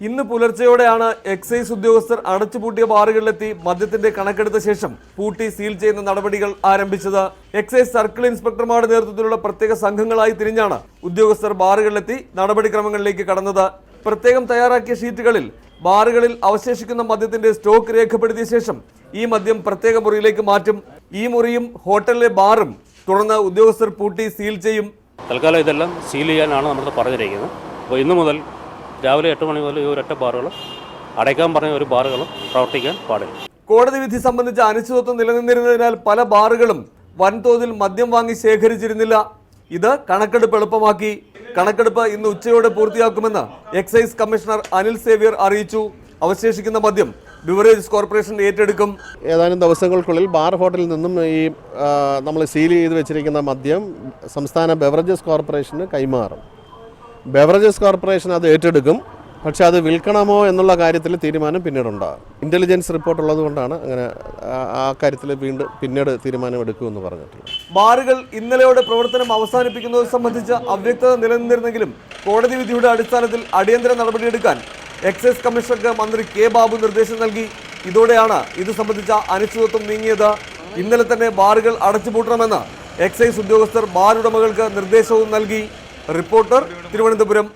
ഇന്ന് പുലർച്ചെയോടെയാണ് എക്സൈസ് ഉദ്യോഗസ്ഥർ അടച്ചുപൂട്ടിയ ബാറുകളിലെത്തി മദ്യത്തിന്റെ കണക്കെടുത്ത ശേഷം പൂട്ടി സീൽ ചെയ്യുന്ന നടപടികൾ ആരംഭിച്ചത്. എക്സൈസ് സർക്കിൾ ഇൻസ്പെക്ടർമാരുടെ നേതൃത്വത്തിലുള്ള പ്രത്യേക സംഘങ്ങളായി തിരിഞ്ഞാണ് ഉദ്യോഗസ്ഥർ ബാറുകളിലെത്തി നടപടിക്രമങ്ങളിലേക്ക് കടന്നത്. പ്രത്യേകം തയ്യാറാക്കിയ ഷീറ്റുകളിൽ ബാറുകളിൽ അവശേഷിക്കുന്ന മദ്യത്തിന്റെ സ്റ്റോക്ക് രേഖപ്പെടുത്തിയ ശേഷം ഈ മദ്യം പ്രത്യേക മുറിയിലേക്ക് മാറ്റും. ഈ മുറിയും ഹോട്ടലിലെ ബാറും തുടർന്ന് ഉദ്യോഗസ്ഥർ പൂട്ടി സീൽ ചെയ്യും. തൽക്കാലം ഇതെല്ലാം സീൽ ചെയ്യാനാണ് നമ്മൾ പറഞ്ഞിരിക്കുന്നത്. അപ്പോൾ ഇന്നു മുതൽ രാവിലെ 8 മണി മുതൽ ഈ ഒരൊറ്റ ബാറുകളും അടയ്ക്കാൻ പറഞ്ഞ ഒരു ബാറുകളും പ്രവർത്തിക്കാൻ പാടില്ല. കോടതി വിധി സംബന്ധിച്ച അനിശ്ചിതത്വം നിലനിന്നിരുന്നതിനാൽ പല ബാറുകളും വൻതോതിൽ മദ്യം വാങ്ങി ശേഖരിച്ചിരുന്നില്ല. ഇത് കണക്കെടുപ്പ് എളുപ്പമാക്കി. കണക്കെടുപ്പ് ഇന്ന് ഉച്ചയോടെ പൂർത്തിയാക്കുമെന്ന് എക്സൈസ് കമ്മീഷണർ അനിൽ സേവ്യർ അറിയിച്ചു. അവശേഷിക്കുന്ന മദ്യം ബിവറേജസ് കോർപ്പറേഷൻ ഏറ്റെടുക്കും. ഏതാനും ദിവസങ്ങൾക്കുള്ളിൽ ബാർ ഹോട്ടലിൽ നിന്നും ഈ നമ്മൾ സീൽ ചെയ്ത് വെച്ചിരിക്കുന്ന മദ്യം സംസ്ഥാന ബെവറേജസ് കോർപ്പറേഷന് കൈമാറും. ബെവറേജസ് കോർപ്പറേഷൻ അത് ഏറ്റെടുക്കും. പക്ഷേ അത് വിൽക്കണമോ എന്നുള്ള കാര്യത്തിൽ തീരുമാനം പിന്നീടുണ്ടാകും. ഇൻ്റലിജൻസ് റിപ്പോർട്ട് ഉള്ളതുകൊണ്ടാണ് അങ്ങനെ ആ കാര്യത്തിൽ പിന്നീട് തീരുമാനമെടുക്കുമെന്ന് പറഞ്ഞിട്ടുള്ളത്. ബാറുകൾ ഇന്നലെയോടെ പ്രവർത്തനം അവസാനിപ്പിക്കുന്നത് സംബന്ധിച്ച അവ്യക്തത നിലനിന്നിരുന്നെങ്കിലും കോടതി വിധിയുടെ അടിസ്ഥാനത്തിൽ അടിയന്തര നടപടിയെടുക്കാൻ എക്സൈസ് കമ്മീഷണർക്ക് മന്ത്രി കെ ബാബു നിർദ്ദേശം നൽകി. ഇതോടെയാണ് ഇത് സംബന്ധിച്ച അനിശ്ചിതത്വം നീങ്ങിയത്. ഇന്നലെ തന്നെ ബാറുകൾ അടച്ചുപൂട്ടണമെന്ന് എക്സൈസ് ഉദ്യോഗസ്ഥർ ബാറുടമകൾക്ക് നിർദ്ദേശവും നൽകി. റിപ്പോർട്ടർ, തിരുവനന്തപുരം.